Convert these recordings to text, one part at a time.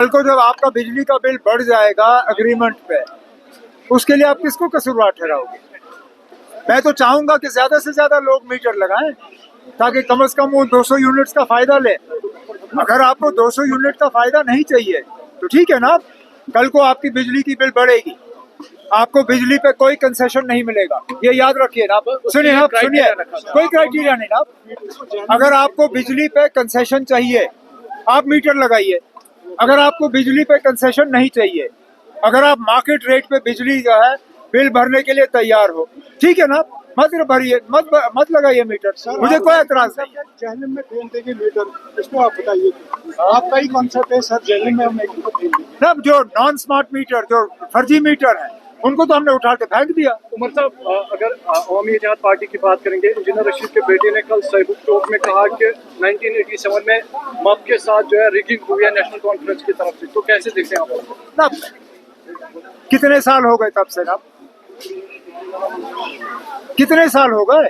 कल को जब आपका बिजली का बिल बढ़ जाएगा एग्रीमेंट पे, उसके लिए आप किसको कसूरवार ठहराओगे? मैं तो चाहूंगा कि ज्यादा से ज्यादा लोग मीटर लगाएं ताकि कम से कम वो 200 यूनिट्स का फायदा ले। अगर आपको 200 यूनिट का फायदा नहीं चाहिए तो ठीक है ना, कल को आपकी बिजली की बिल बढ़ेगी, आपको बिजली पे कोई कंसेशन नहीं मिलेगा, ये याद रखिए ना। सुनिए आप, सुनिए, कोई क्राइटेरिया नहीं ना। अगर आपको बिजली पे कंसेशन चाहिए आप मीटर लगाइए, अगर आपको बिजली पे कंसेशन नहीं चाहिए, अगर आप मार्केट रेट पे बिजली जो है बिल भरने के लिए तैयार हो, ठीक है ना, मत भरिए, मत लगाइए मीटर, मुझे कोई एतराज नहीं है। जहलम में फेल देंगे मीटर, इसको आप बताइए, आपका ही कॉन्सेप्ट है सर, जहलम में हम एक ना, जो नॉन स्मार्ट मीटर, जो फर्जी मीटर है, उनको तो हमने उठा के फेंक दिया। उमर साहब, अगर अवामी इत्तेहाद पार्टी की बात करेंगे, इंजीनियर रशीद के बेटे ने कल साहिबुक चौक में कहा कि 1987 में मप के साथ जो है रिगिंग हुई है नेशनल कॉन्फ्रेंस की तरफ से, तो कैसे देखते हैं आप? ना, कितने साल हो गए तब से ना, कितने साल हो गए?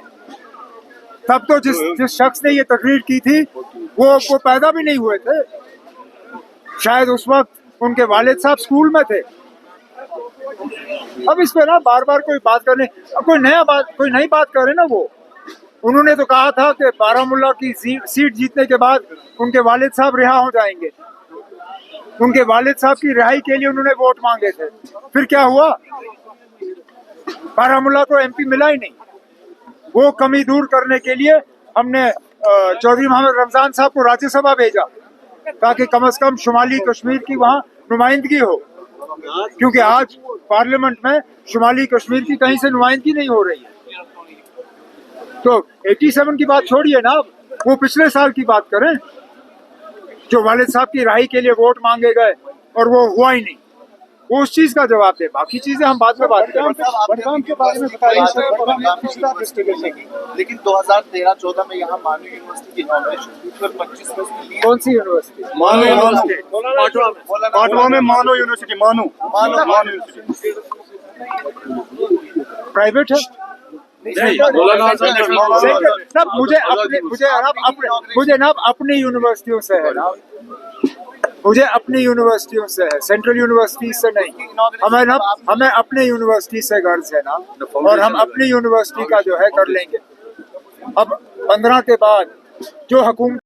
तब तो जिस शख्स ने ये तकरीर की थी वो पैदा भी नहीं हुए थे, शायद उस वक्त उनके वालिद साहब स्कूल में थे। अब इस पे ना बार बार कोई बात करने, कोई नई बात करे ना। वो उन्होंने तो कहा था कि बारामूला की सीट जीतने के बाद उनके वालिद साहब रिहा हो जाएंगे, उनके वालिद साहब की रिहाई के लिए उन्होंने वोट मांगे थे। फिर क्या हुआ? बारामूला को एमपी मिला ही नहीं। वो कमी दूर करने के लिए हमने चौधरी मोहम्मद रमजान साहब को राज्यसभा भेजा ताकि कम से कम शुमाली कश्मीर की वहाँ नुमाइंदगी हो, क्योंकि आज पार्लियामेंट में शुमाली कश्मीर की कहीं से नुमाइंदगी नहीं हो रही है। तो 87 की बात छोड़िए ना, वो पिछले साल की बात करें, जो वालिद साहब की राही के लिए वोट मांगे गए और वो हुआ ही नहीं, वो उस चीज का जवाब दे। बाकी चीजें हम बाद में बात करेंगे। बड़गाम के बारे में बताइए सर, लेकिन 2013-14 में यहाँ मानव यूनिवर्सिटी की इनॉग्रेशन हुई और 25 में उसकी लीड। कौन सी यूनिवर्सिटी? मानो यूनिवर्सिटी, पाटवा में मानो यूनिवर्सिटी, मानो यूनिवर्सिटी प्राइवेट है। मुझे ना अपनी यूनिवर्सिटियों से है ना, मुझे अपनी यूनिवर्सिटियों से है, सेंट्रल यूनिवर्सिटी से नहीं। हमें अपने यूनिवर्सिटी से गर्ज है ना, और हम अपनी यूनिवर्सिटी का जो है कर लेंगे। अब 15 के बाद जो हुकूमत